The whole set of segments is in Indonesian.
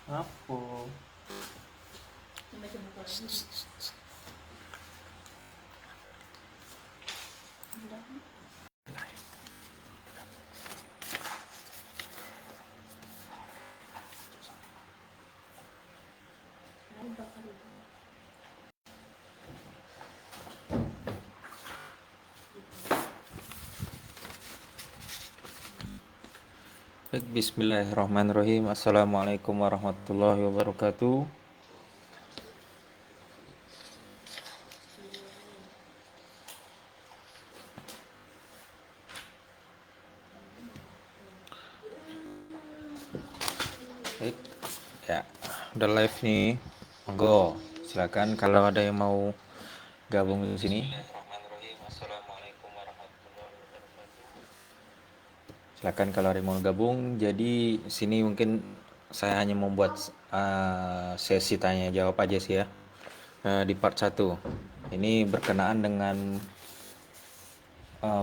Apa? Baca buku lagi. Udah. Lalu bakal itu. Baik, bismillahirrahmanirrahim. Assalamualaikum warahmatullahi wabarakatuh. Baik, ya, udah live nih. Monggo, silakan kalau ada yang mau gabung di sini. Silakan kalau ada yang mau gabung. Jadi sini mungkin saya hanya membuat sesi tanya jawab aja sih ya. Di part 1. Ini berkenaan dengan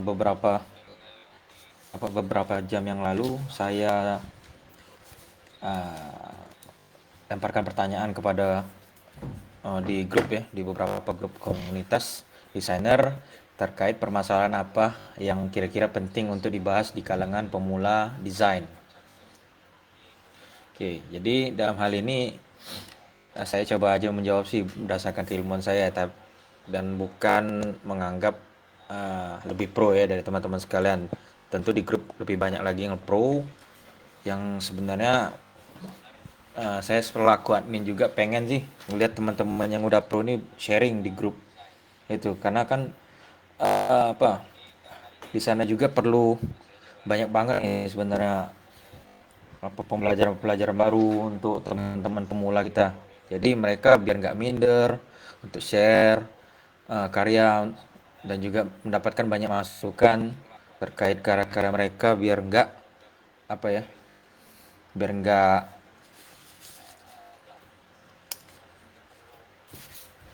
beberapa jam yang lalu saya lemparkan pertanyaan kepada di grup ya, di beberapa grup komunitas desainer terkait permasalahan apa yang kira-kira penting untuk dibahas di kalangan pemula desain. Oke, jadi dalam hal ini saya coba aja menjawab sih berdasarkan keilmuan saya dan bukan menganggap lebih pro ya dari teman-teman sekalian. Tentu di grup lebih banyak lagi yang pro, yang sebenarnya saya selaku admin juga pengen sih melihat teman-teman yang udah pro ini sharing di grup itu, karena kan apa, di sana juga perlu banyak banget nih sebenarnya apa pembelajaran-pembelajaran baru untuk teman-teman pemula kita. Jadi mereka biar nggak minder untuk share karya dan juga mendapatkan banyak masukan terkait karya-karya mereka, apa ya biar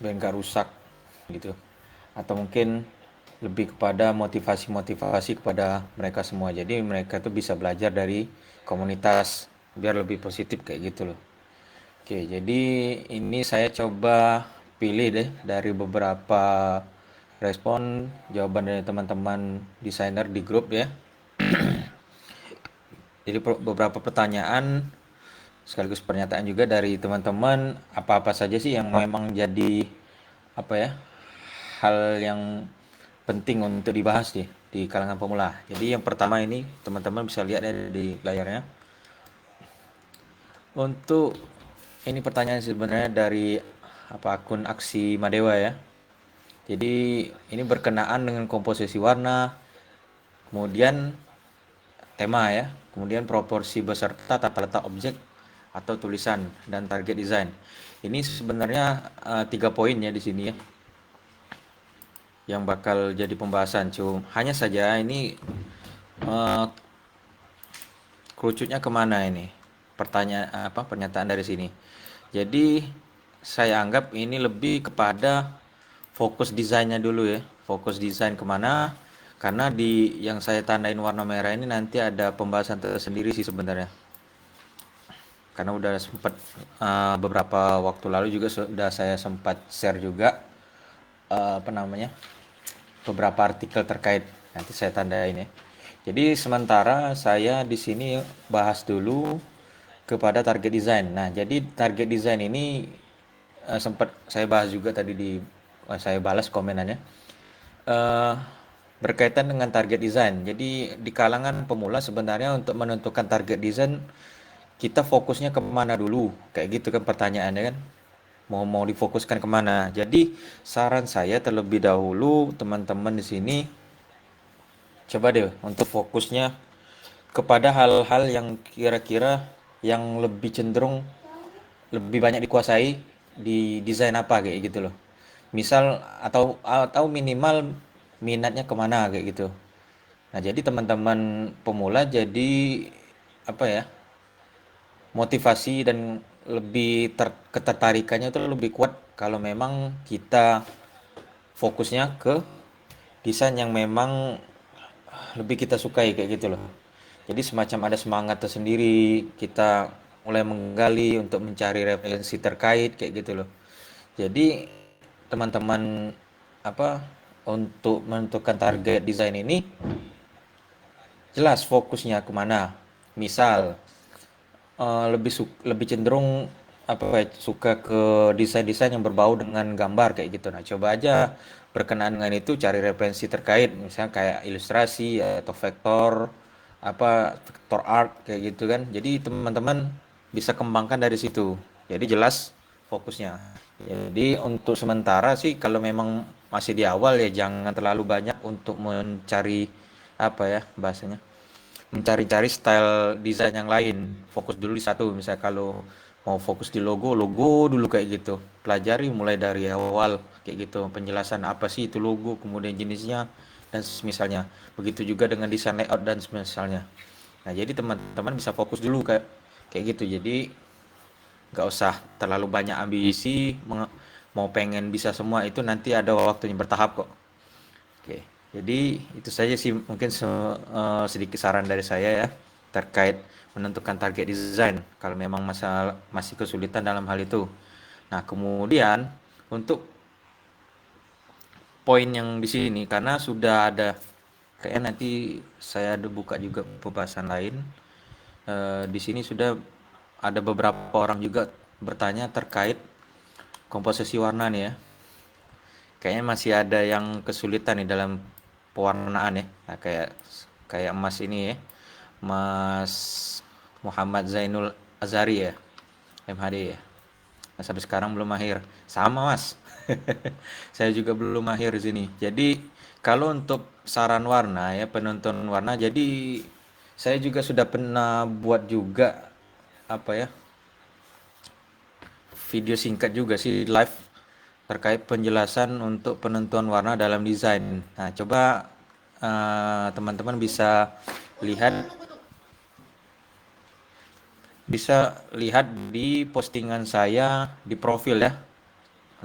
nggak rusak gitu, atau mungkin lebih kepada motivasi-motivasi kepada mereka semua, jadi mereka tuh bisa belajar dari komunitas biar lebih positif kayak gitu loh. Oke, jadi ini saya coba pilih deh dari beberapa respon jawaban dari teman-teman desainer di grup ya. Jadi beberapa pertanyaan sekaligus pernyataan juga dari teman-teman, apa-apa saja sih yang memang jadi apa ya, hal yang penting untuk dibahas di kalangan pemula. Jadi yang pertama ini teman-teman bisa lihat ya di layarnya. Untuk ini pertanyaan sebenarnya dari akun Aksi Madewa ya. Jadi ini berkenaan dengan komposisi warna, kemudian tema ya, kemudian proporsi beserta tata letak objek atau tulisan dan target desain. Ini sebenarnya 3 poin ya di sini ya yang bakal jadi pembahasan. Hanya saja ini eh, kerucutnya kemana ini? Pernyataan dari sini. Jadi saya anggap ini lebih kepada fokus desainnya dulu ya. Fokus desain kemana? Karena di yang saya tandain warna merah ini nanti ada pembahasan tersendiri sih sebenarnya. Karena udah sempat beberapa waktu lalu juga sudah saya sempat share juga apa namanya, beberapa artikel terkait, nanti saya tandain ya. Jadi sementara saya di sini bahas dulu kepada target desain. Nah, jadi target desain ini sempat saya bahas juga tadi saya balas komenannya. Eh, Berkaitan dengan target desain. Jadi di kalangan pemula sebenarnya untuk menentukan target desain kita fokusnya kemana dulu? Kayak gitu kan pertanyaannya kan. Mau difokuskan kemana? Jadi saran saya terlebih dahulu teman-teman di sini coba deh untuk fokusnya kepada hal-hal yang kira-kira yang lebih cenderung lebih banyak dikuasai di desain apa kayak gitu loh. Misal atau minimal minatnya kemana kayak gitu. Nah, jadi teman-teman pemula jadi apa ya, motivasi dan ketertarikannya itu lebih kuat kalau memang kita fokusnya ke desain yang memang lebih kita sukai kayak gitu loh. Jadi semacam ada semangat tersendiri kita mulai menggali untuk mencari referensi terkait kayak gitu loh. Jadi teman-teman apa untuk menentukan target desain ini jelas fokusnya kemana. Misal lebih cenderung apa ya, suka ke desain-desain yang berbau dengan gambar kayak gitu. Nah, coba aja berkenaan dengan itu cari referensi terkait, misalnya kayak ilustrasi atau vektor apa vektor art kayak gitu kan. Jadi teman-teman bisa kembangkan dari situ. Jadi jelas fokusnya. Jadi untuk sementara sih kalau memang masih di awal ya jangan terlalu banyak untuk mencari apa ya bahasanya mencari-cari style desain yang lain. Fokus dulu di satu. Misalnya kalau mau fokus di logo, logo dulu kayak gitu. Pelajari mulai dari awal kayak gitu. Penjelasan apa sih itu logo, kemudian jenisnya dan misalnya. Begitu juga dengan desain layout dan misalnya. Nah, jadi teman-teman bisa fokus dulu kayak kayak gitu. Jadi nggak usah terlalu banyak ambisi, mau pengen bisa semua itu nanti ada waktunya bertahap kok. Oke, jadi itu saja sih mungkin sedikit saran dari saya ya terkait menentukan target desain kalau memang masih kesulitan dalam hal itu. Nah, kemudian untuk poin yang di sini karena sudah ada kayaknya nanti saya ada buka juga pembahasan lain. Di sini sudah ada beberapa orang juga bertanya terkait komposisi warna nih ya. Kayaknya masih ada yang kesulitan nih dalam pewarnaan ya. Nah, kayak kayak Mas ini ya. Mas Muhammad Zainul Azari ya, MHD ya. Nah, sampai sekarang belum mahir. Sama Mas. Saya juga belum mahir di sini. Jadi kalau untuk saran warna ya, penentuan warna, jadi saya juga sudah pernah buat juga apa ya, video singkat juga sih live terkait penjelasan untuk penentuan warna dalam desain. Nah, coba teman-teman bisa lihat di postingan saya di profil ya.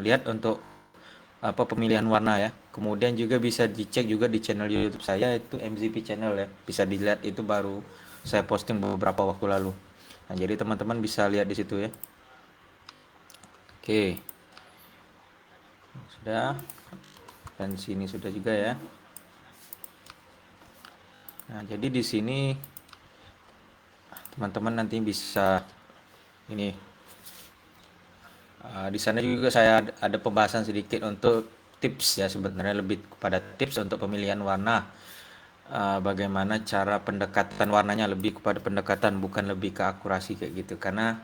Lihat untuk apa pemilihan warna ya. Kemudian juga bisa dicek juga di channel YouTube saya itu MZP channel ya. Bisa dilihat itu baru saya posting beberapa waktu lalu. Nah, jadi teman-teman bisa lihat di situ ya. Oke, sudah. Dan sini sudah juga ya. Nah, jadi di sini teman-teman nanti bisa ini di sana juga saya ada pembahasan sedikit untuk tips ya sebenarnya lebih kepada tips untuk pemilihan warna. Bagaimana cara pendekatan warnanya lebih kepada pendekatan bukan lebih ke akurasi kayak gitu karena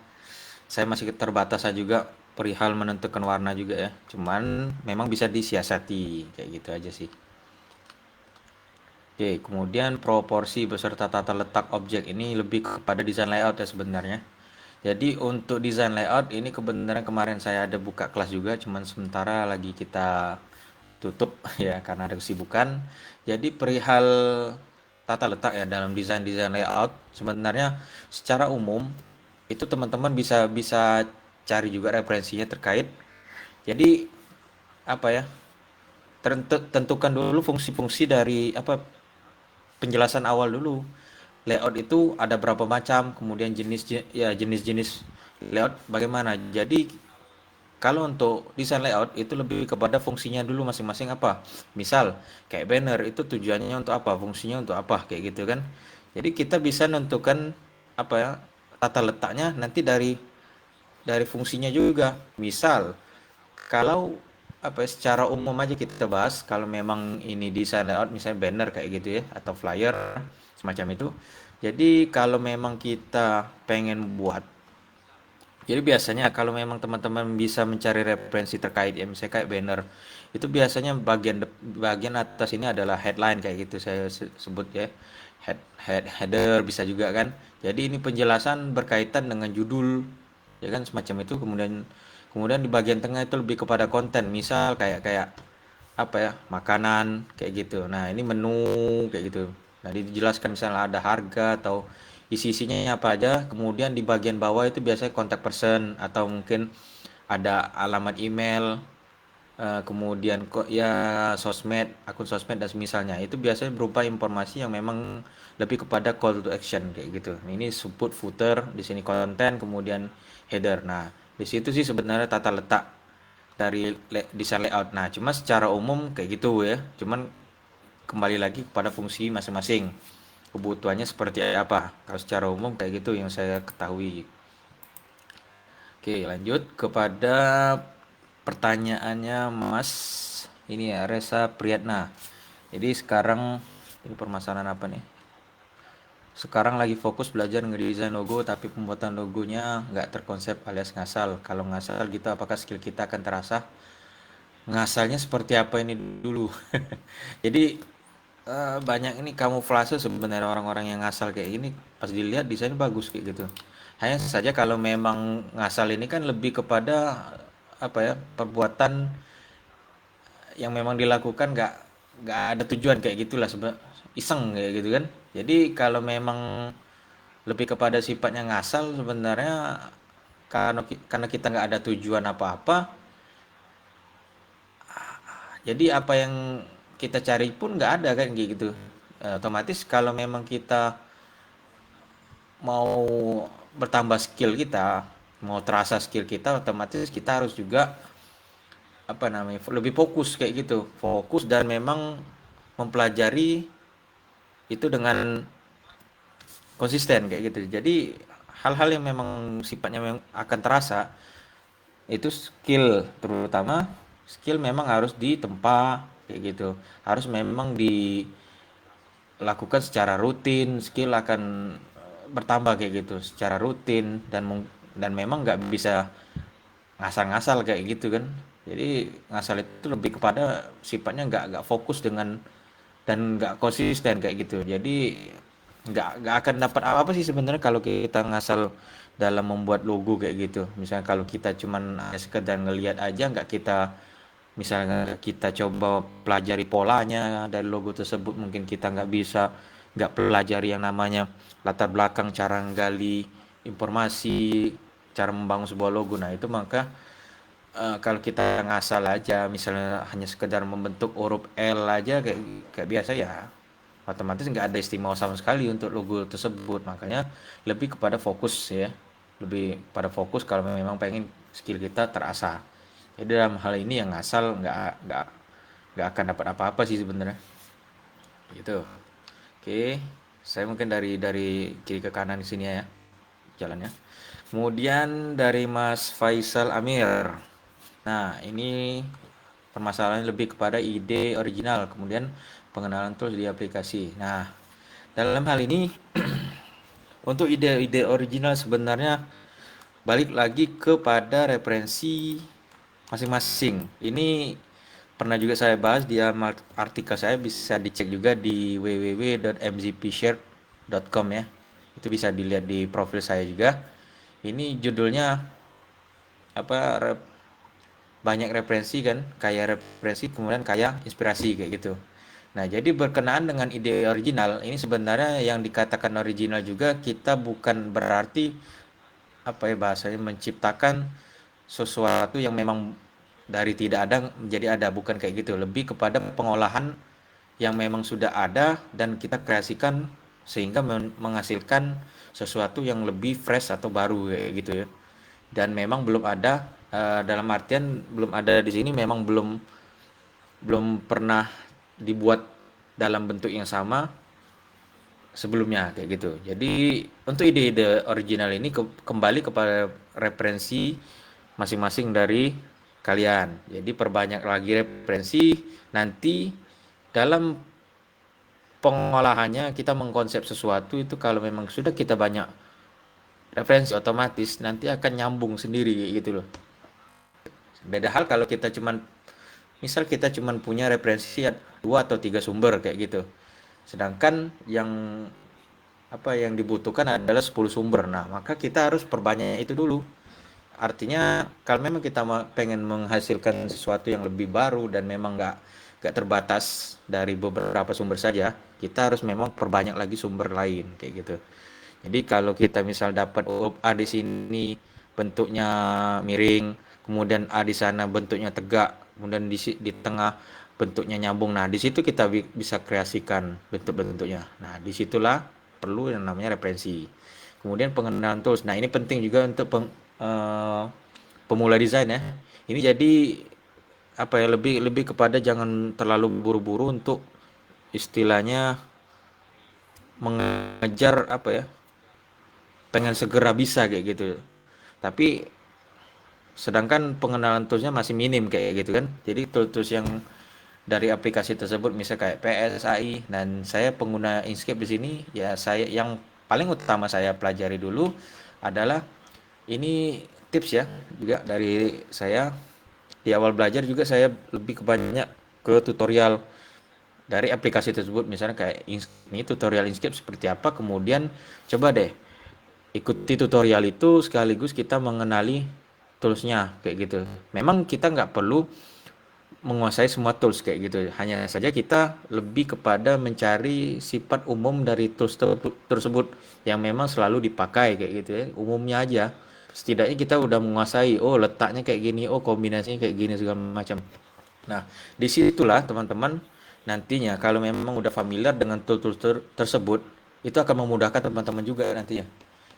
saya masih terbatas saya juga perihal menentukan warna juga ya. Cuman memang bisa disiasati kayak gitu aja sih. Oke, kemudian proporsi beserta tata letak objek ini lebih kepada desain layout ya sebenarnya. Jadi untuk desain layout ini kebenaran kemarin saya ada buka kelas juga, cuman sementara lagi kita tutup ya karena ada kesibukan. Jadi perihal tata letak ya dalam desain-desain layout sebenarnya secara umum itu teman-teman bisa bisa cari juga referensinya terkait. Jadi apa ya? Tentukan dulu fungsi-fungsi dari apa penjelasan awal dulu. Layout itu ada berapa macam, kemudian jenis-jenis layout bagaimana. Jadi kalau untuk desain layout itu lebih kepada fungsinya dulu masing-masing apa. Misal kayak banner itu tujuannya untuk apa, fungsinya untuk apa kayak gitu kan. Jadi kita bisa menentukan apa ya tata letaknya nanti dari fungsinya juga. Misal kalau apa ya, secara umum aja kita bahas kalau memang ini desain layout misalnya banner kayak gitu ya atau flyer semacam itu. Jadi kalau memang kita pengen buat jadi biasanya kalau memang teman-teman bisa mencari referensi terkait ya misalnya kayak banner itu biasanya bagian atas ini adalah headline kayak gitu saya sebut ya. Header bisa juga kan. Jadi ini penjelasan berkaitan dengan judul ya kan semacam itu kemudian kemudian di bagian tengah itu lebih kepada konten misal kayak kayak apa ya makanan kayak gitu. Nah, ini menu kayak gitu. Nah, dijelaskan misalnya ada harga atau isi-isinya apa aja. Kemudian di bagian bawah itu biasanya contact person atau mungkin ada alamat email kemudian kok ya sosmed, akun sosmed dan semisalnya itu biasanya berupa informasi yang memang lebih kepada call to action kayak gitu. Ini support footer, di sini konten, kemudian header. Nah, di situ sih sebenarnya tata letak dari desain layout. Nah, cuma secara umum kayak gitu ya. Cuman kembali lagi kepada fungsi masing-masing. Kebutuhannya seperti apa. Kalau secara umum kayak gitu yang saya ketahui. Oke, lanjut kepada pertanyaannya Mas ini ya Reza Priyatna. Jadi sekarang ini permasalahan apa nih? Sekarang lagi fokus belajar ngedesain logo tapi pembuatan logonya nggak terkonsep alias ngasal. Kalau ngasal gitu apakah skill kita akan terasa? Ngasalnya seperti apa ini dulu? Jadi banyak ini kamuflase sebenarnya orang-orang yang ngasal kayak gini pas dilihat desain bagus kayak gitu. Hanya saja kalau memang ngasal ini kan lebih kepada apa ya perbuatan yang memang dilakukan nggak ada tujuan kayak gitulah iseng kayak gitu kan. Jadi kalau memang lebih kepada sifatnya ngasal sebenarnya karena kita nggak ada tujuan apa-apa, jadi apa yang kita cari pun nggak ada kan kayak gitu. Otomatis kalau memang kita mau bertambah skill kita, mau terasa skill kita, otomatis kita harus juga apa namanya lebih fokus kayak gitu, fokus dan memang mempelajari itu dengan konsisten kayak gitu. Jadi hal-hal yang memang sifatnya memang akan terasa itu skill, terutama skill memang harus ditempa kayak gitu, harus memang dilakukan secara rutin, skill akan bertambah kayak gitu secara rutin dan memang nggak bisa ngasal-ngasal kayak gitu kan. Jadi ngasal itu lebih kepada sifatnya nggak fokus dengan dan nggak konsisten kayak gitu. Jadi nggak akan dapat apa-apa sih sebenarnya kalau kita ngasal dalam membuat logo kayak gitu. Misalnya kalau kita cuman sekedar ngelihat aja, nggak kita misalnya kita coba pelajari polanya dari logo tersebut, mungkin kita nggak pelajari yang namanya latar belakang, cara menggali informasi, cara membangun sebuah logo. Nah itu maka kalau kita ngasal aja misalnya hanya sekedar membentuk huruf L aja kayak biasa ya otomatis nggak ada istimewa sama sekali untuk logo tersebut. Makanya lebih kepada fokus ya, lebih pada fokus kalau memang pengen skill kita terasa. Jadi dalam hal ini yang ngasal nggak akan dapat apa-apa sih sebenarnya gitu. Oke, saya mungkin dari kiri ke kanan di sini ya jalannya. Kemudian dari Mas Faisal Amir. Nah, ini permasalahannya lebih kepada ide original, kemudian pengenalan tools di aplikasi. Nah, dalam hal ini untuk ide-ide original sebenarnya balik lagi kepada referensi masing-masing. Ini pernah juga saya bahas di artikel saya, bisa dicek juga di www.mzpshare.com ya. Itu bisa dilihat di profil saya juga. Ini judulnya apa banyak referensi kan, kaya referensi kemudian kaya inspirasi kayak gitu. Nah, jadi berkenaan dengan ide original, ini sebenarnya yang dikatakan original juga kita bukan berarti apa ya bahasanya menciptakan sesuatu yang memang dari tidak ada menjadi ada, bukan kayak gitu. Lebih kepada pengolahan yang memang sudah ada dan kita kreasikan sehingga menghasilkan sesuatu yang lebih fresh atau baru kayak gitu ya. Dan memang belum ada dalam artian belum ada di sini memang belum pernah dibuat dalam bentuk yang sama sebelumnya kayak gitu. Jadi untuk ide-ide original ini kembali kepada referensi masing-masing dari kalian. Jadi perbanyak lagi referensi, nanti dalam pengolahannya kita mengkonsep sesuatu itu kalau memang sudah kita banyak referensi otomatis nanti akan nyambung sendiri kayak gitu loh. Beda hal kalau kita cuman misal kita cuman punya referensi 2 atau 3 sumber kayak gitu. Sedangkan yang dibutuhkan adalah 10 sumber. Nah, maka kita harus perbanyak itu dulu. Artinya kalau memang kita pengen menghasilkan sesuatu yang lebih baru dan memang nggak terbatas dari beberapa sumber saja, kita harus memang perbanyak lagi sumber lain kayak gitu. Jadi kalau kita misal dapat huruf A di sini bentuknya miring, kemudian A di sana bentuknya tegak, kemudian di tengah bentuknya nyambung. Nah, di situ kita bisa kreasikan bentuk-bentuknya. Nah, disitulah perlu yang namanya referensi. Kemudian pengenalan tools. Nah, ini penting juga untuk pemula desain ya. Ini jadi apa ya, lebih lebih kepada jangan terlalu buru-buru untuk istilahnya mengejar apa ya, pengen segera bisa kayak gitu. Tapi sedangkan pengenalan toolsnya masih minim kayak gitu kan. Jadi tools yang dari aplikasi tersebut misal kayak PSAI, dan saya pengguna Inkscape di sini ya, saya yang paling utama saya pelajari dulu adalah ini tips ya juga dari saya. Di awal belajar juga saya lebih banyak ke tutorial dari aplikasi tersebut, misalnya kayak ini tutorial Inkscape seperti apa, kemudian coba deh ikuti tutorial itu sekaligus kita mengenali toolsnya kayak gitu. Memang kita nggak perlu menguasai semua tools kayak gitu, hanya saja kita lebih kepada mencari sifat umum dari tools tersebut yang memang selalu dipakai kayak gitu ya, umumnya aja. Setidaknya kita udah menguasai, oh letaknya kayak gini, oh kombinasinya kayak gini segala macam. Nah, disitulah teman-teman nantinya kalau memang udah familiar dengan tool-tool tersebut, itu akan memudahkan teman-teman juga nantinya.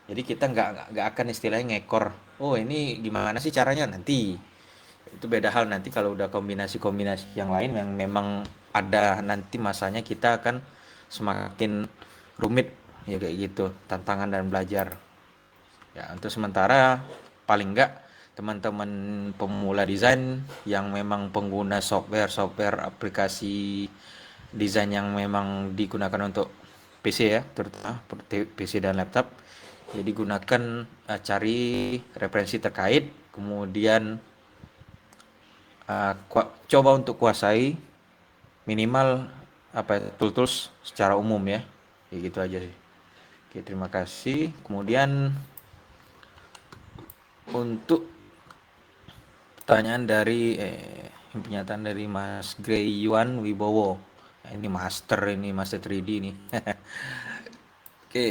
Jadi kita nggak akan istilahnya ngekor. Oh ini gimana sih caranya nanti? Itu beda hal nanti kalau udah kombinasi-kombinasi yang lain yang memang ada nanti masanya kita akan semakin rumit ya kayak gitu tantangan dan belajar. Ya, untuk sementara paling enggak teman-teman pemula desain yang memang pengguna software aplikasi desain yang memang digunakan untuk PC ya, terutama PC dan laptop. Jadi gunakan cari referensi terkait, kemudian coba untuk kuasai minimal apa ya, tools secara umum ya. Kayak gitu aja sih. Oke, terima kasih. Kemudian untuk pertanyaan dari pernyataan dari Mas Grey Yuan Wibowo. Nah, ini master 3D nih. Oke,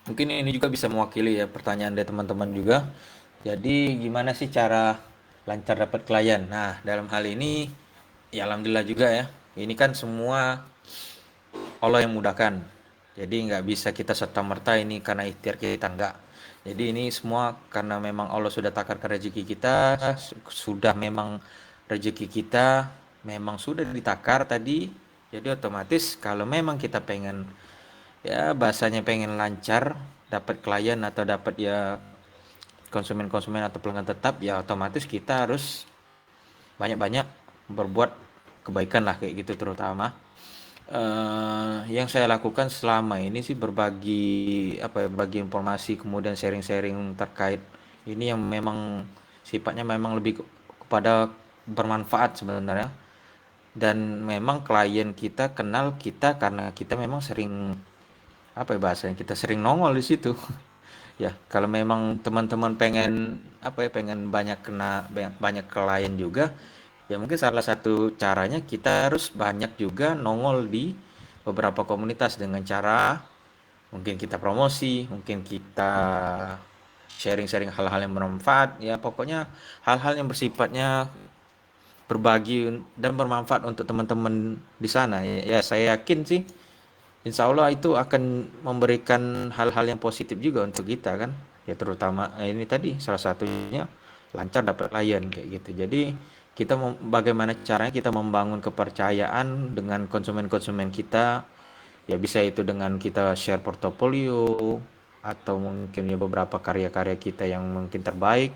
mungkin ini juga bisa mewakili ya pertanyaan dari teman-teman juga. Jadi gimana sih cara lancar dapat klien? Nah, dalam hal ini ya alhamdulillah juga ya. Ini kan semua Allah yang mudahkan. Jadi nggak bisa kita serta-merta ini karena ikhtiar kita, enggak. Jadi ini semua karena memang Allah sudah takarkan rezeki kita, sudah memang rezeki kita memang sudah ditakar tadi. Jadi otomatis kalau memang kita pengen ya bahasanya pengen lancar dapat klien atau dapat ya konsumen-konsumen atau pelanggan tetap, ya otomatis kita harus banyak-banyak berbuat kebaikan lah kayak gitu, terutama yang saya lakukan selama ini sih berbagi apa ya, bagi informasi kemudian sharing-sharing terkait ini yang memang sifatnya memang lebih kepada bermanfaat sebenarnya, dan memang klien kita kenal kita karena kita memang sering apa ya bahasanya, kita sering nongol di situ. Ya kalau memang teman-teman pengen apa ya, pengen banyak klien juga, ya mungkin salah satu caranya kita harus banyak juga nongol di beberapa komunitas dengan cara mungkin kita promosi, mungkin kita sharing-sharing hal-hal yang bermanfaat, ya pokoknya hal-hal yang bersifatnya berbagi dan bermanfaat untuk teman-teman di sana. Ya, saya yakin sih insya Allah itu akan memberikan hal-hal yang positif juga untuk kita kan. Ya terutama ini tadi salah satunya lancar dapat klien kayak gitu. Jadi kita bagaimana caranya kita membangun kepercayaan dengan konsumen-konsumen kita. Ya bisa itu dengan kita share portofolio atau mungkin ya beberapa karya-karya kita yang mungkin terbaik.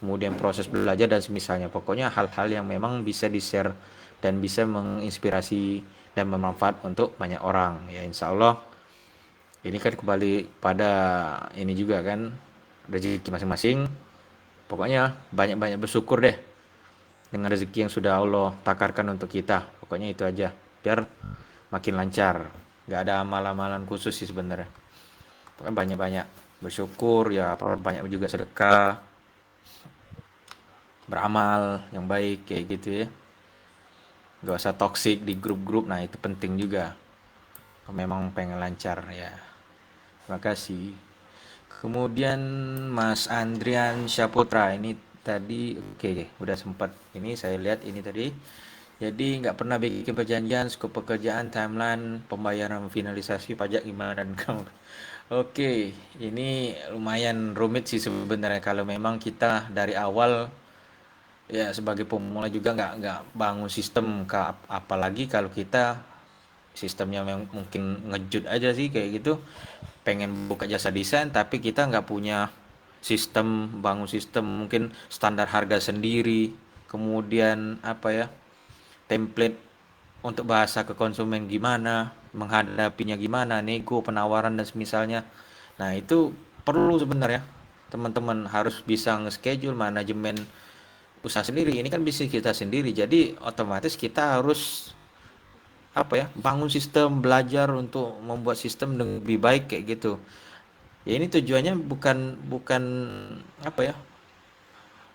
Kemudian proses belajar dan semisalnya. Pokoknya hal-hal yang memang bisa di-share dan bisa menginspirasi dan bermanfaat untuk banyak orang. Ya insya Allah ini kan kembali pada ini juga kan rezeki masing-masing. Pokoknya banyak-banyak bersyukur deh dengan rezeki yang sudah Allah takarkan untuk kita. Pokoknya itu aja biar makin lancar. Gak ada amalan-amalan khusus sih sebenarnya. Pokoknya banyak-banyak bersyukur ya, banyak juga sedekah, beramal yang baik kayak gitu ya. Gak usah toksik di grup-grup, nah itu penting juga. Memang pengen lancar ya. Terima kasih. Kemudian Mas Andrian Syaputra, ini tadi oke, udah sempat ini saya lihat ini tadi. Jadi nggak pernah bikin perjanjian, skop pekerjaan, timeline, pembayaran, finalisasi pajak gimana dan kamu. Oke, ini lumayan rumit sih sebenarnya kalau memang kita dari awal ya sebagai pemula juga nggak bangun sistem apalagi kalau kita sistemnya mungkin ngejut aja sih kayak gitu, pengen buka jasa desain tapi kita nggak punya sistem, bangun sistem mungkin standar harga sendiri, kemudian apa ya, template untuk bahasa ke konsumen gimana, menghadapinya gimana, nego, penawaran dan semisalnya. Nah, itu perlu sebenarnya teman-teman harus bisa nge-schedule manajemen usaha sendiri. Ini kan bisnis kita sendiri. Jadi otomatis kita harus apa ya, bangun sistem, belajar untuk membuat sistem lebih baik kayak gitu. Ya ini tujuannya bukan bukan apa ya,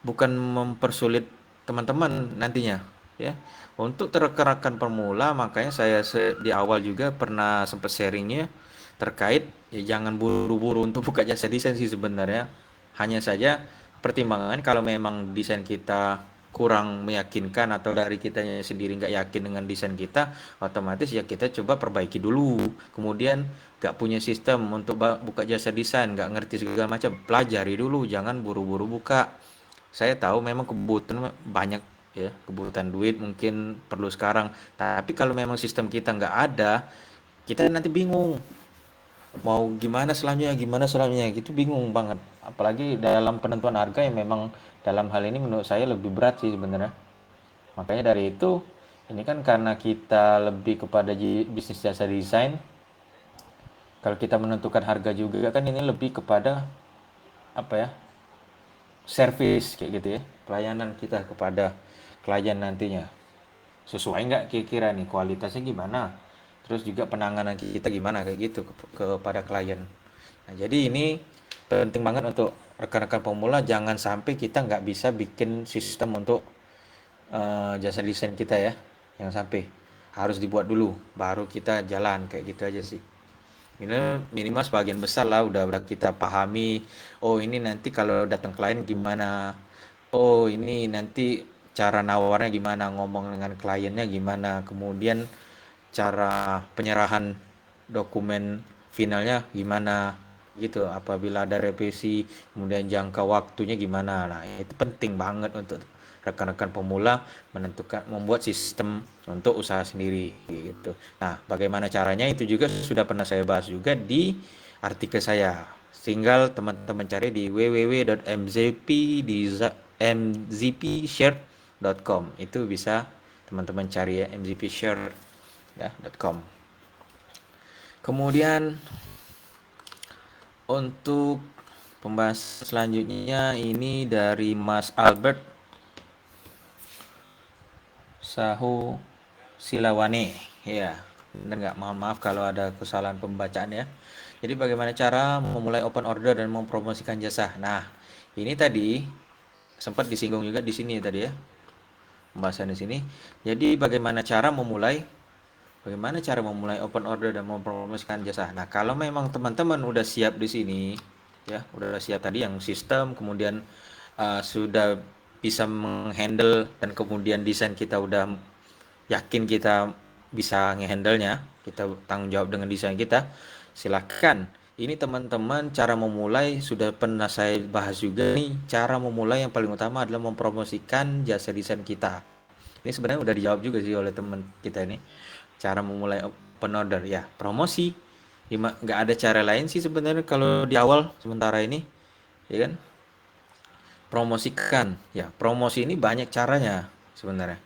bukan mempersulit teman-teman nantinya ya. Untuk rekan-rekan pemula makanya saya di awal juga pernah sempat sharingnya terkait ya jangan buru-buru untuk buka jasa desain sih sebenarnya. Hanya saja pertimbangan kalau memang desain kita kurang meyakinkan atau dari kitanya sendiri nggak yakin dengan desain kita, otomatis ya kita coba perbaiki dulu. Kemudian nggak punya sistem untuk buka jasa desain, nggak ngerti segala macam, pelajari dulu, jangan buru-buru buka. Saya tahu memang kebutuhan banyak ya, kebutuhan duit mungkin perlu sekarang. Tapi kalau memang sistem kita nggak ada, kita nanti bingung. Mau gimana selanjutnya gitu bingung banget. Apalagi dalam penentuan harga yang memang dalam hal ini menurut saya lebih berat sih sebenarnya. Makanya dari itu, ini kan karena kita lebih kepada bisnis jasa desain, kalau kita menentukan harga juga kan ini lebih kepada apa ya, service kayak gitu ya, pelayanan kita kepada klien nantinya sesuai nggak kira-kira nih kualitasnya gimana, terus juga penanganan kita gimana kayak gitu kepada klien. Nah jadi ini penting banget untuk rekan-rekan pemula, jangan sampai kita nggak bisa bikin sistem untuk jasa desain kita ya, yang sampai harus dibuat dulu baru kita jalan kayak gitu aja sih. Minimal sebagian besar lah udah kita pahami. Oh ini nanti kalau datang klien gimana, oh ini nanti cara nawarnya gimana, ngomong dengan kliennya gimana, kemudian cara penyerahan dokumen finalnya gimana gitu, apabila ada revisi, kemudian jangka waktunya gimana. Nah itu penting banget untuk rekan-rekan pemula menentukan membuat sistem untuk usaha sendiri gitu. Nah bagaimana caranya itu juga sudah pernah saya bahas juga di artikel saya, tinggal teman-teman cari di www.mzpshare.com, itu bisa teman-teman cari ya, mzpshare ya .com. Kemudian untuk pembahasan selanjutnya ini dari Mas Albert Sahu Silawane ya, benar nggak, mohon maaf kalau ada kesalahan pembacaan ya. Jadi bagaimana cara memulai open order dan mempromosikan jasa. Nah ini tadi sempat disinggung juga di sini tadi ya, pembahasan di sini. Jadi bagaimana cara memulai open order dan mempromosikan jasa. Nah, kalau memang teman-teman udah siap di sini, ya, udah siap tadi yang sistem, kemudian sudah bisa menghandle dan kemudian desain kita udah yakin kita bisa ngehandle-nya, kita tanggung jawab dengan desain kita, silakan. Ini teman-teman cara memulai sudah pernah saya bahas juga nih. Cara memulai yang paling utama adalah mempromosikan jasa desain kita. Ini sebenarnya udah dijawab juga sih oleh teman kita ini. Cara memulai open order ya promosi. Nggak ada cara lain sih sebenarnya kalau di awal sementara ini, ya kan? Promosikan. Ya, promosi ini banyak caranya sebenarnya.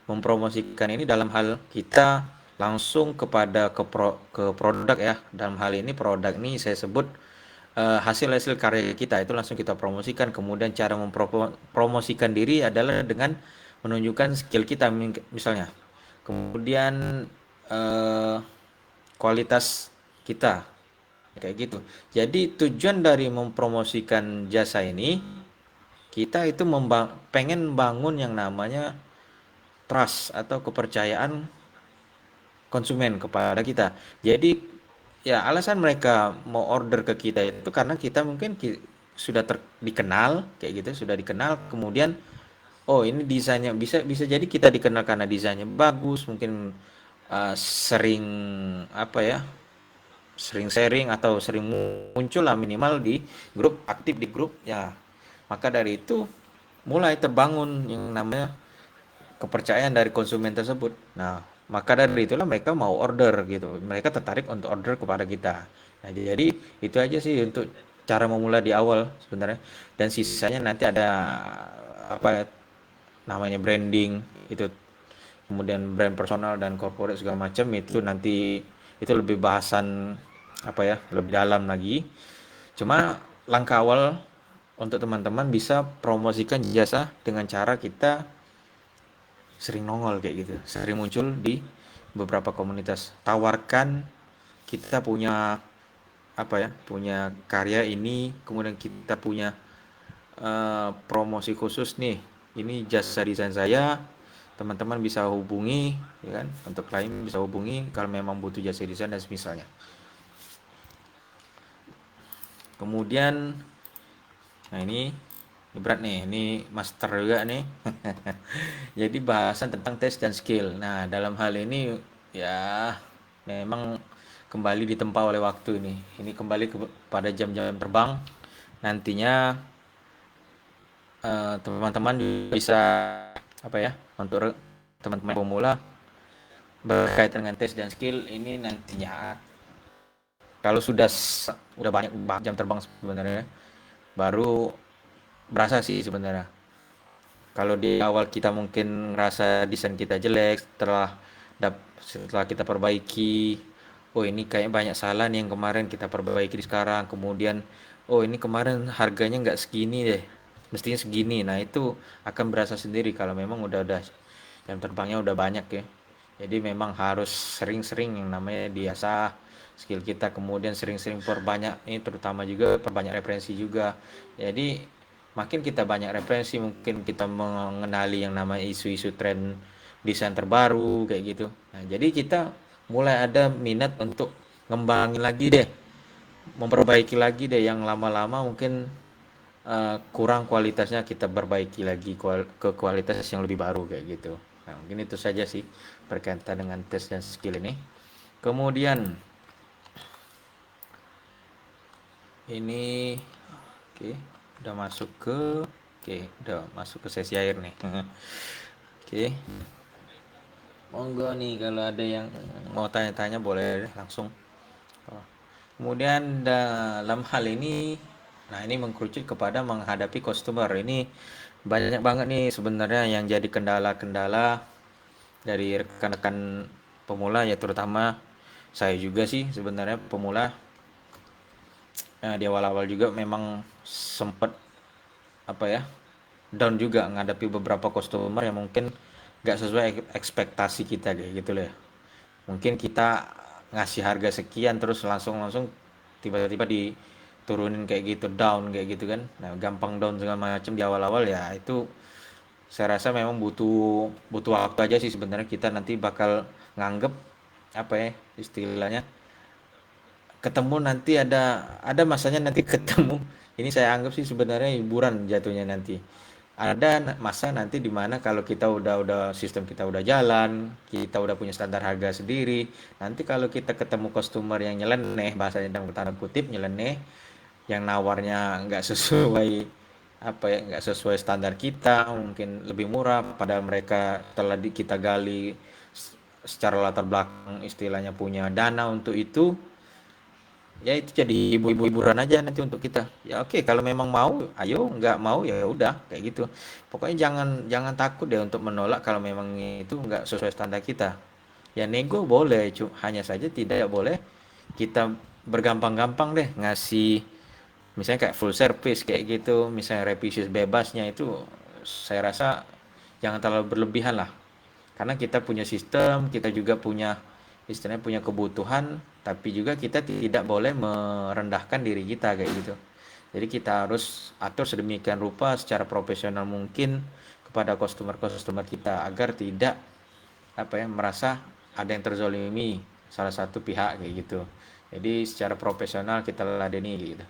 Mempromosikan ini dalam hal kita langsung ke produk ya. Dalam hal ini produk ini saya sebut hasil-hasil karya kita itu langsung kita promosikan. Kemudian cara mempromosikan diri adalah dengan menunjukkan skill kita misalnya. Kemudian kualitas kita kayak gitu. Jadi tujuan dari mempromosikan jasa ini, kita itu pengen bangun yang namanya trust atau kepercayaan konsumen kepada kita. Jadi ya alasan mereka mau order ke kita itu karena kita mungkin sudah dikenal kayak gitu, sudah dikenal, kemudian oh ini desainnya bisa bisa jadi kita dikenal karena desainnya bagus, mungkin sering apa ya, sering sharing atau sering muncul lah minimal di grup, aktif di grup ya. Maka dari itu mulai terbangun yang namanya kepercayaan dari konsumen tersebut. Nah, maka dari itulah mereka mau order gitu. Mereka tertarik untuk order kepada kita. Nah, jadi itu aja sih untuk cara memulai di awal sebenarnya. Dan sisanya nanti ada apa ya, namanya branding itu, kemudian brand personal dan corporate segala macam itu nanti itu lebih bahasan apa ya, lebih dalam lagi. Cuma langkah awal untuk teman-teman bisa promosikan jasa dengan cara kita sering nongol kayak gitu, sering muncul di beberapa komunitas. Tawarkan kita punya apa ya, punya karya ini, kemudian kita punya promosi khusus nih. Ini jasa desain saya, teman-teman bisa hubungi, ya kan? Untuk klien bisa hubungi kalau memang butuh jasa desain dan semisalnya. Kemudian, nah ini berat nih, ini master juga nih. Jadi bahasan tentang tes dan skill. Nah, dalam hal ini ya memang kembali ditempa oleh waktu ini. Ini kembali pada jam-jam terbang. Nantinya teman-teman bisa apa ya, untuk teman-teman pemula berkaitan dengan tes dan skill ini nantinya kalau udah banyak jam terbang sebenarnya baru berasa sih sebenarnya. Kalau di awal kita mungkin ngerasa desain kita jelek, setelah kita perbaiki, oh ini kayak banyak salah nih yang kemarin kita perbaiki di sekarang, kemudian oh ini kemarin harganya nggak segini deh, mestinya segini. Nah itu akan berasa sendiri kalau memang udah jam terbangnya udah banyak ya. Jadi memang harus sering-sering yang namanya diasah skill kita, kemudian sering-sering perbanyak ini, terutama juga perbanyak referensi juga. Jadi makin kita banyak referensi, mungkin kita mengenali yang namanya isu-isu tren desain terbaru kayak gitu. Nah, jadi kita mulai ada minat untuk ngembangin lagi deh, memperbaiki lagi deh yang lama-lama mungkin kurang kualitasnya, kita perbaiki lagi ke kualitas yang lebih baru kayak gitu. Nah, mungkin itu saja sih berkaitan dengan tes dan skill ini. Kemudian ini oke, udah masuk ke udah masuk ke sesi air nih. Oke, monggo nih kalau ada yang mau tanya-tanya boleh langsung. Kemudian dalam hal ini, nah ini mengkerucut kepada menghadapi customer. Ini banyak banget nih sebenarnya yang jadi kendala-kendala dari rekan-rekan pemula ya, terutama saya juga sih sebenarnya pemula. Di awal-awal juga memang sempet apa ya, down juga menghadapi beberapa customer yang mungkin nggak sesuai ekspektasi kita kayak gitu loh ya. Mungkin kita ngasih harga sekian terus langsung langsung tiba-tiba diturunin kayak gitu, down kayak gitu kan. Nah gampang down segala macam di awal-awal ya, itu saya rasa memang butuh butuh waktu aja sih sebenarnya. Kita nanti bakal nganggep apa ya istilahnya, ketemu nanti ada masanya nanti ketemu. Ini saya anggap sih sebenarnya hiburan jatuhnya nanti. Ada masa nanti dimana kalau kita udah sistem kita udah jalan, kita udah punya standar harga sendiri. Nanti kalau kita ketemu customer yang nyeleneh, bahasanya dalam tanda kutip nyeleneh, yang nawarnya nggak sesuai apa ya, nggak sesuai standar kita, mungkin lebih murah, pada mereka telah kita gali secara latar belakang istilahnya punya dana untuk itu, ya itu jadi hiburan aja nanti untuk kita. Ya oke, kalau memang mau ayo, nggak mau ya udah kayak gitu. Pokoknya jangan jangan takut deh untuk menolak kalau memang itu nggak sesuai standar kita. Ya nego boleh, hanya saja tidak boleh kita bergampang-gampang deh ngasih misalnya kayak full service kayak gitu, misalnya revisi bebasnya itu saya rasa jangan terlalu berlebihan lah. Karena kita punya sistem, kita juga punya istilahnya punya kebutuhan, tapi juga kita tidak boleh merendahkan diri kita kayak gitu. Jadi kita harus atur sedemikian rupa secara profesional mungkin kepada customer-customer kita agar tidak apa ya, merasa ada yang terzolimi salah satu pihak kayak gitu. Jadi secara profesional kita ladeni gitu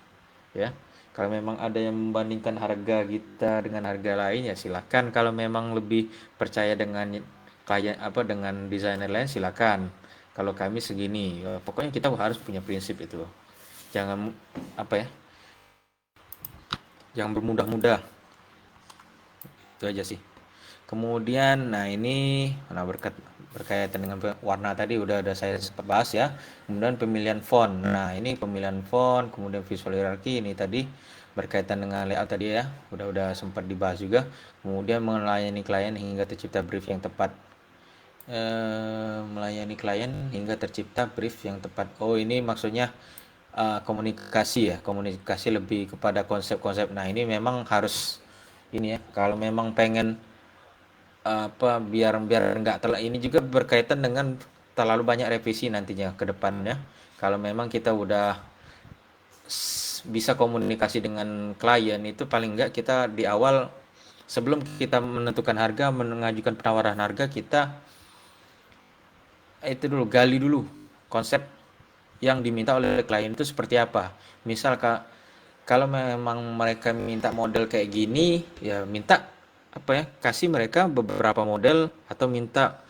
ya. Kalau memang ada yang membandingkan harga kita dengan harga lain ya silakan. Kalau memang lebih percaya dengan klien apa dengan desainer lain silakan. Kalau kami segini, ya, pokoknya kita harus punya prinsip itu. Jangan apa ya, jangan bermudah-mudah. Itu aja sih. Kemudian, nah ini berkaitan dengan warna tadi udah saya sempat bahas ya. Kemudian pemilihan font. Nah ini pemilihan font, kemudian visual hierarchy ini tadi berkaitan dengan layout tadi ya. Udah sempat dibahas juga. Kemudian melayani klien hingga tercipta brief yang tepat. Melayani klien hingga tercipta brief yang tepat. Oh ini maksudnya komunikasi ya. Komunikasi lebih kepada konsep-konsep. Nah ini memang harus ini ya. Kalau memang pengen apa biar nggak terlalu ini juga berkaitan dengan terlalu banyak revisi nantinya ke depannya. Kalau memang kita udah bisa komunikasi dengan klien itu paling nggak kita di awal sebelum kita menentukan harga, mengajukan penawaran harga, kita itu dulu gali dulu konsep yang diminta oleh klien itu seperti apa. Misal kalau memang mereka minta model kayak gini, ya minta apa ya, kasih mereka beberapa model atau minta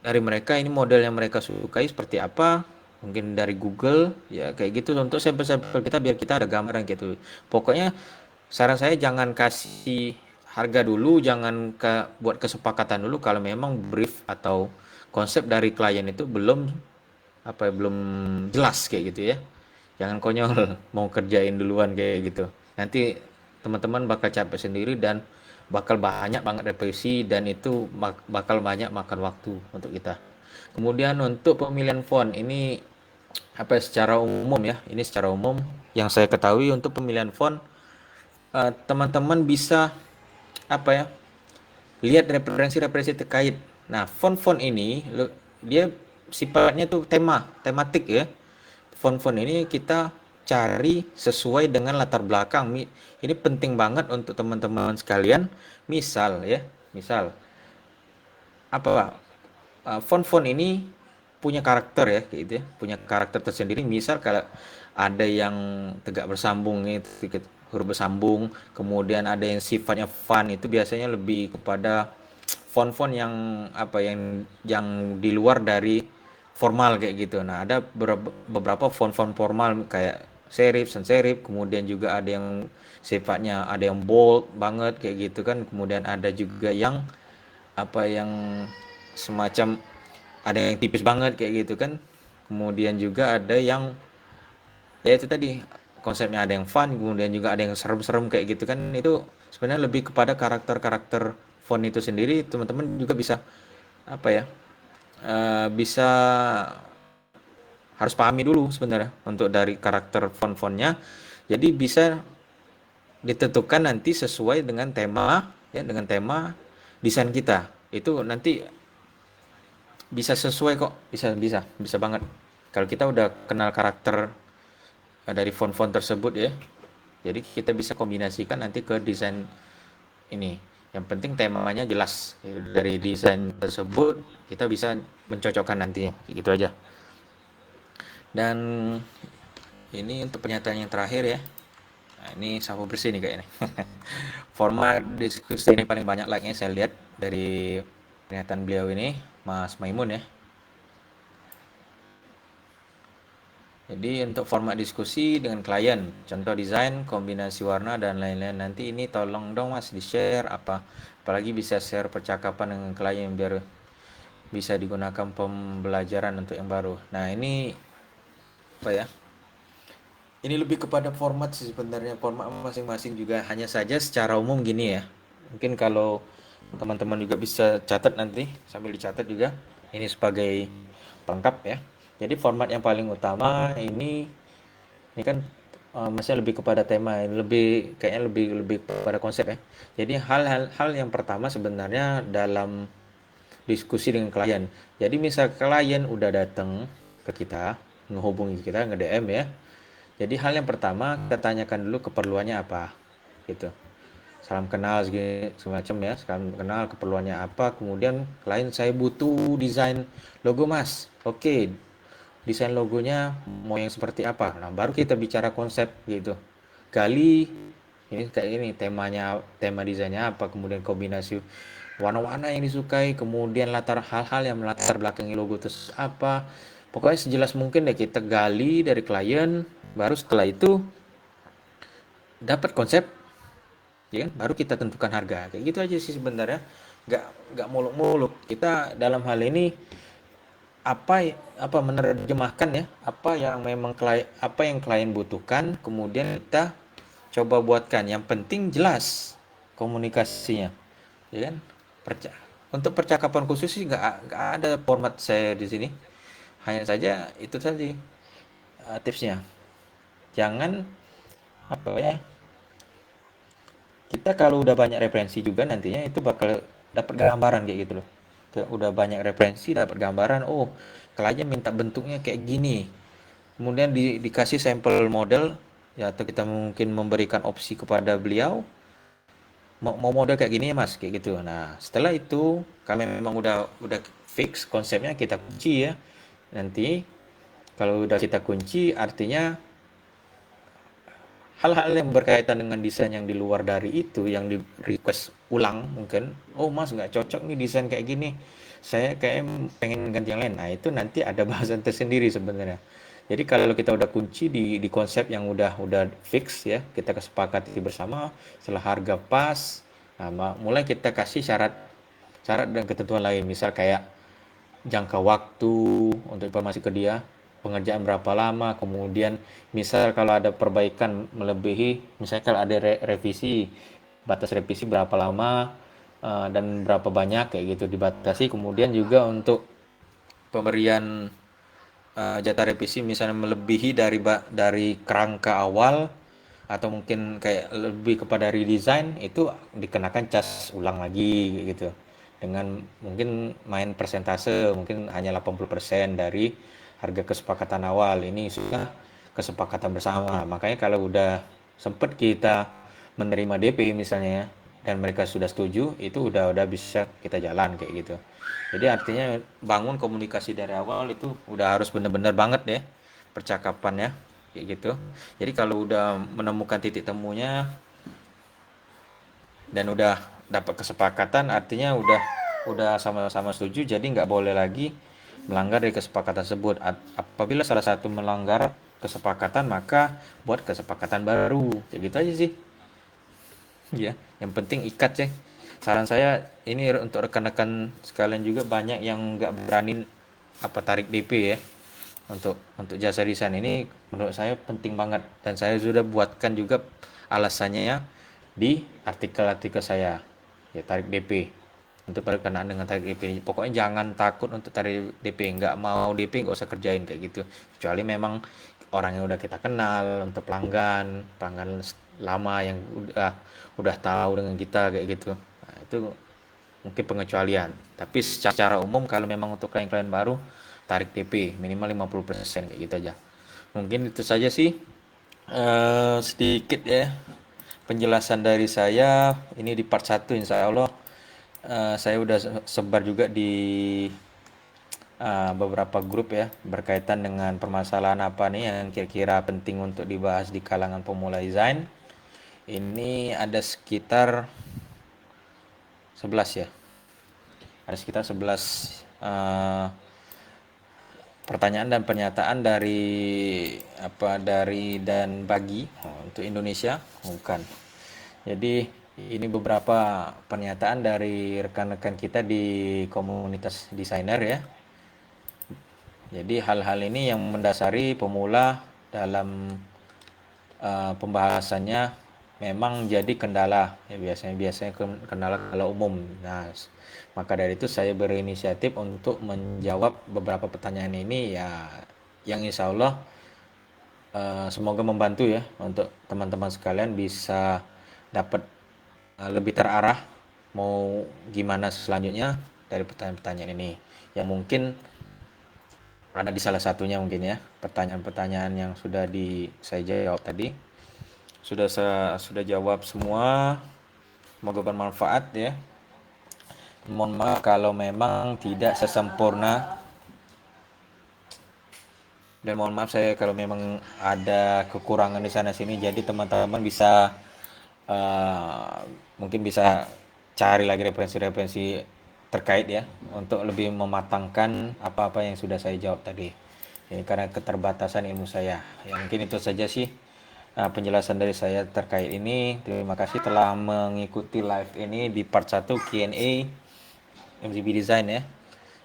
dari mereka ini model yang mereka sukai seperti apa, mungkin dari Google ya kayak gitu untuk sampel-sampel kita biar kita ada gambaran gitu. Pokoknya saran saya jangan kasih harga dulu, jangan buat kesepakatan dulu kalau memang brief atau konsep dari klien itu belum apa ya, belum jelas kayak gitu ya. Jangan konyol mau kerjain duluan kayak gitu. Nanti teman-teman bakal capek sendiri dan bakal banyak banget revisi dan itu bakal banyak makan waktu untuk kita. Kemudian untuk pemilihan font ini apa ya, secara umum ya, ini secara umum yang saya ketahui untuk pemilihan font teman-teman bisa apa ya, lihat referensi-referensi terkait. Nah, font-font ini dia sifatnya tuh tematik ya. Font-font ini kita cari sesuai dengan latar belakang. Ini penting banget untuk teman-teman sekalian. Misal ya, misal apa font-font ini punya karakter ya, kayak gitu ya, punya karakter tersendiri. Misal kalau ada yang tegak bersambung nih, huruf bersambung, kemudian ada yang sifatnya fun, itu biasanya lebih kepada font-font yang apa yang di luar dari formal kayak gitu. Nah, ada beberapa font-font formal kayak serif, sans serif, kemudian juga ada yang sifatnya ada yang bold banget kayak gitu kan. Kemudian ada juga yang apa yang semacam ada yang tipis banget kayak gitu kan. Kemudian juga ada yang ya itu tadi konsepnya ada yang fun, kemudian juga ada yang serem-serem kayak gitu kan. Itu sebenarnya lebih kepada karakter-karakter font itu sendiri. Teman-teman juga bisa apa ya, bisa harus pahami dulu sebenarnya untuk dari karakter font-fontnya. Jadi bisa ditentukan nanti sesuai dengan tema ya, dengan tema desain kita. Itu nanti bisa sesuai kok, bisa banget. Kalau kita udah kenal karakter dari font-font tersebut ya, jadi kita bisa kombinasikan nanti ke desain ini. Yang penting temanya jelas dari desain tersebut, kita bisa mencocokkan nantinya, gitu aja. Dan ini untuk pernyataan yang terakhir ya. Nah, ini sapu bersih nih kayaknya. Format diskusi ini paling banyak like-nya saya lihat dari pernyataan beliau ini, Mas Maimun ya. Jadi untuk format diskusi dengan klien, contoh desain, kombinasi warna dan lain-lain. Nanti ini tolong dong Mas di-share apalagi bisa share percakapan dengan klien biar bisa digunakan pembelajaran untuk yang baru. Nah, ini apa ya? Ini lebih kepada format sih sebenarnya, format masing-masing juga hanya saja secara umum gini ya. Mungkin kalau teman-teman juga bisa catat nanti sambil dicatat juga. Ini sebagai pelengkap ya. Jadi format yang paling utama ini kan masih lebih kepada tema, lebih kayaknya lebih kepada konsep ya. Jadi hal yang pertama sebenarnya dalam diskusi dengan klien. Jadi misal klien udah datang ke kita, menghubungi kita, nge-DM ya. Jadi hal yang pertama kita tanyakan dulu keperluannya apa, gitu. Salam kenal semacam ya, salam kenal keperluannya apa. Kemudian klien saya butuh desain logo mas. Oke, desain logonya mau yang seperti apa? Nah baru kita bicara konsep gitu. gali ini kayak ini tema desainnya apa, kemudian kombinasi warna-warna yang disukai, kemudian hal-hal yang melatar belakangi logo terus apa. Pokoknya sejelas mungkin deh kita gali dari klien, baru setelah itu dapat konsep, ya kan? Baru kita tentukan harga. Kayak gitu aja sih sebenarnya. Nggak muluk-muluk. Kita dalam hal ini apa menerjemahkan ya apa yang memang klien butuhkan, kemudian kita coba buatkan. Yang penting jelas komunikasinya, ya kan? Perca- untuk percakapan khusus sih nggak ada format saya di sini, hanya saja itu tadi tipsnya. Jangan apa ya, kita kalau udah banyak referensi juga nantinya itu bakal dapat gambaran kayak gitu loh. Kayak udah banyak referensi dapat gambaran, oh klien minta bentuknya kayak gini, kemudian dikasih sampel model ya, atau kita mungkin memberikan opsi kepada beliau, mau model kayak gini ya mas, kayak gitu. Nah setelah itu kami memang udah fix konsepnya, kita kunci ya. Nanti kalau udah kita kunci artinya hal-hal yang berkaitan dengan desain yang di luar dari itu yang di request ulang, mungkin oh mas nggak cocok nih desain kayak gini, saya kayak pengen ganti yang lain. Nah itu nanti ada bahasan tersendiri sebenarnya. Jadi kalau kita udah kunci di konsep yang udah fix ya, kita kesepakati bersama, setelah harga pas, nah, mulai kita kasih syarat syarat dan ketentuan lain, misal kayak jangka waktu untuk informasi ke dia, pengerjaan berapa lama, kemudian misal kalau ada perbaikan melebihi, misalnya kalau ada revisi, batas revisi berapa lama, dan berapa banyak kayak gitu dibatasi. Kemudian juga untuk pemberian jatah revisi misalnya melebihi dari kerangka awal atau mungkin kayak lebih kepada redesign, itu dikenakan cas ulang lagi gitu, dengan mungkin main persentase, mungkin hanya 80% dari harga kesepakatan awal. Ini sudah kesepakatan bersama, makanya kalau udah sempet kita menerima DP misalnya ya, dan mereka sudah setuju, itu udah bisa kita jalan kayak gitu. Jadi artinya bangun komunikasi dari awal itu udah harus bener-bener banget deh percakapannya kayak gitu. Jadi kalau udah menemukan titik temunya dan udah dapat kesepakatan, artinya udah sama-sama setuju, jadi nggak boleh lagi melanggar dari kesepakatan tersebut. Apabila salah satu melanggar kesepakatan, maka buat kesepakatan baru kayak gitu aja sih ya. Yang penting ikat sih. Saran saya ini untuk rekan-rekan sekalian juga, banyak yang nggak berani tarik DP ya, untuk jasa desain ini menurut saya penting banget, dan saya sudah buatkan juga alasannya ya di artikel-artikel saya ya. Tarik DP untuk berkenaan dengan tarik DP, pokoknya jangan takut untuk tarik DP. Nggak mau DP nggak usah kerjain kayak gitu, kecuali memang orang yang udah kita kenal, untuk pelanggan pelanggan lama yang udah tahu dengan kita kayak gitu. Nah, itu mungkin pengecualian, tapi secara umum kalau memang untuk klien-klien baru, tarik TP minimal 50% kayak gitu aja. Mungkin itu saja sih, sedikit ya penjelasan dari saya ini di part satu. Insya Allah saya udah sebar juga di beberapa grup ya, berkaitan dengan permasalahan apa nih yang kira-kira penting untuk dibahas di kalangan pemula desain. Ini ada sekitar 11 ya, ada sekitar 11 eh, pertanyaan dan pernyataan dari dan bagi untuk Indonesia, bukan. Jadi ini beberapa pernyataan dari rekan-rekan kita di komunitas desainer ya. Jadi hal-hal ini yang mendasari pemula dalam pembahasannya memang jadi kendala ya, biasanya kendala umum. Nah, maka dari itu saya berinisiatif untuk menjawab beberapa pertanyaan ini ya, yang insya Allah semoga membantu ya untuk teman-teman sekalian bisa dapat lebih terarah mau gimana selanjutnya dari pertanyaan-pertanyaan ini, yang mungkin ada di salah satunya mungkin ya, pertanyaan-pertanyaan yang sudah saya jawab tadi. Sudah jawab semua, semoga bermanfaat ya. Mohon maaf kalau memang tidak sesempurna Dan mohon maaf saya kalau memang ada kekurangan di sana sini. Jadi teman-teman bisa eh, mungkin bisa cari lagi referensi-referensi terkait ya untuk lebih mematangkan apa-apa yang sudah saya jawab tadi. Ini karena keterbatasan ilmu saya. Ya mungkin itu saja sih penjelasan dari saya terkait ini. Terima kasih telah mengikuti live ini di part 1 Q&A MZB Design ya.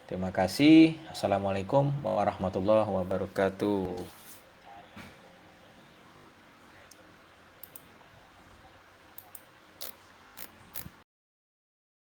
Terima kasih. Assalamualaikum warahmatullahi wabarakatuh.